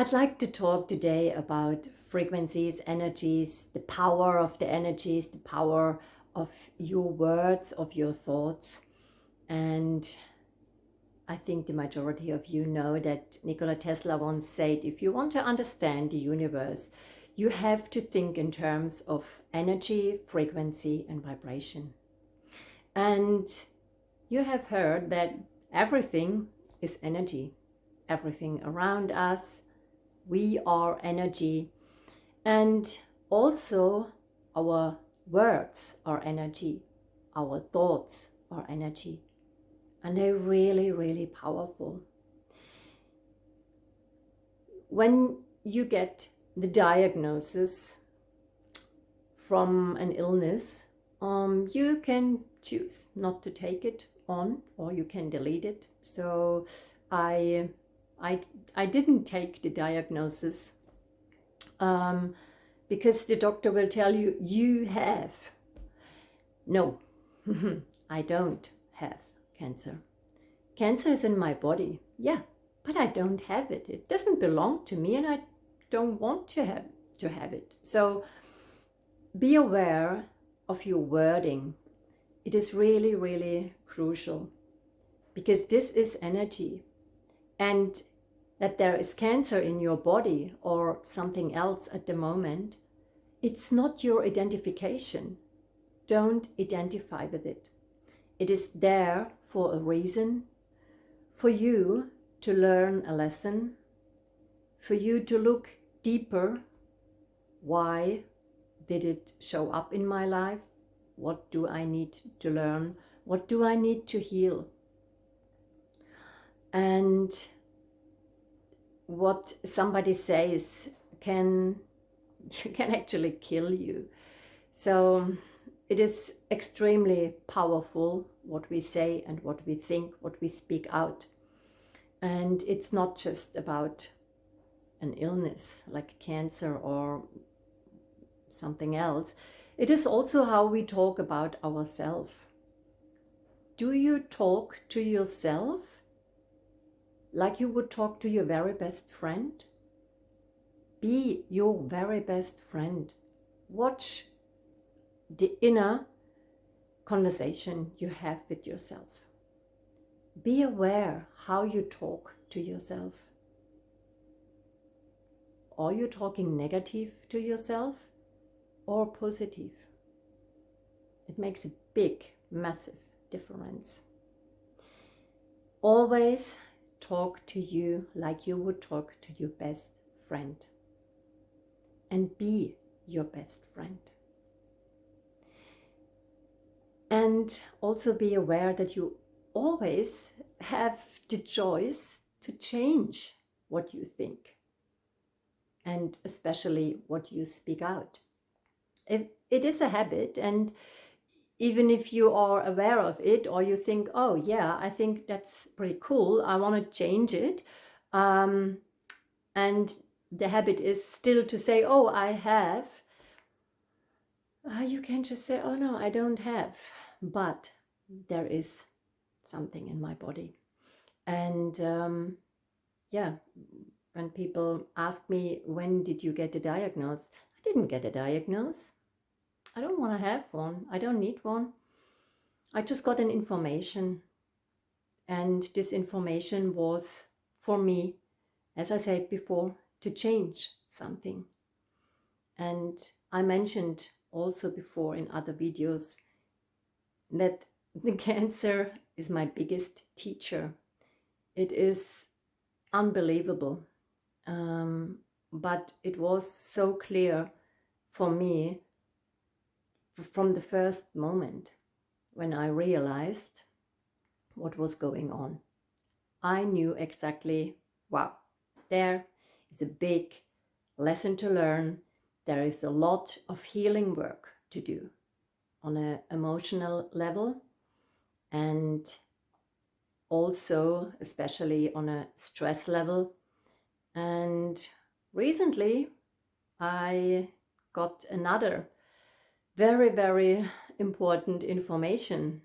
I'd like to talk today about frequencies, energies, the power of the energies, the power of your words, of your thoughts. And I think the majority of you know that Nikola Tesla once said, if you want to understand the universe, you have to think in terms of energy, frequency, and vibration. And you have heard that everything is energy. Everything around us, we are energy. And also our words are energy. Our thoughts are energy. And they're really, really powerful. When you get the diagnosis from an illness, you can choose not to take it on, or you can delete it. So I didn't take the diagnosis because the doctor will tell you, you have. No, I don't have cancer. Cancer is in my body, yeah, but I don't have it. It doesn't belong to me, and I don't want to have it. So be aware of your wording. It is really, really crucial, because this is energy. And that there is cancer in your body or something else at the moment, it's not your identification. Don't identify with it. It is there for a reason, for you to learn a lesson, for you to look deeper. Why did it show up in my life? What do I need to learn? What do I need to heal? And what somebody says can actually kill you. So it is extremely powerful what we say and what we think, what we speak out. And it's not just about an illness like cancer or something else. It is also how we talk about ourselves. Do you talk to yourself like you would talk to your very best friend? Be your very best friend. Watch the inner conversation you have with yourself. Be aware how you talk to yourself. Are you talking negative to yourself or positive? It makes a big, massive difference. Always talk to you like you would talk to your best friend. And be your best friend. And also be aware that you always have the choice to change what you think, and especially what you speak out. It is a habit, and even if you are aware of it, or you think, oh yeah, I think that's pretty cool, I want to change it, and the habit is still to say, oh, I have, you can just say, oh no, I don't have, but there is something in my body. And yeah, when people ask me, when did you get a diagnosis? I didn't get a diagnosis. I don't want to have one. I don't need one. I just got an information. And this information was for me, as I said before, to change something. And I mentioned also before in other videos that the cancer is my biggest teacher. It is unbelievable. But it was so clear for me from the first moment when I realized what was going on. I knew exactly, wow, there is a big lesson to learn. There is a lot of healing work to do on an emotional level, and also especially on a stress level. And recently I got another very, very important information,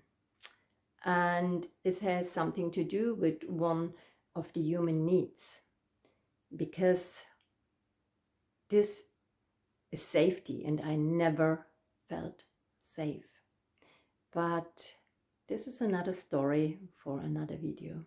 and it has something to do with one of the human needs. because this is safety, and I never felt safe. But this is another story for another video.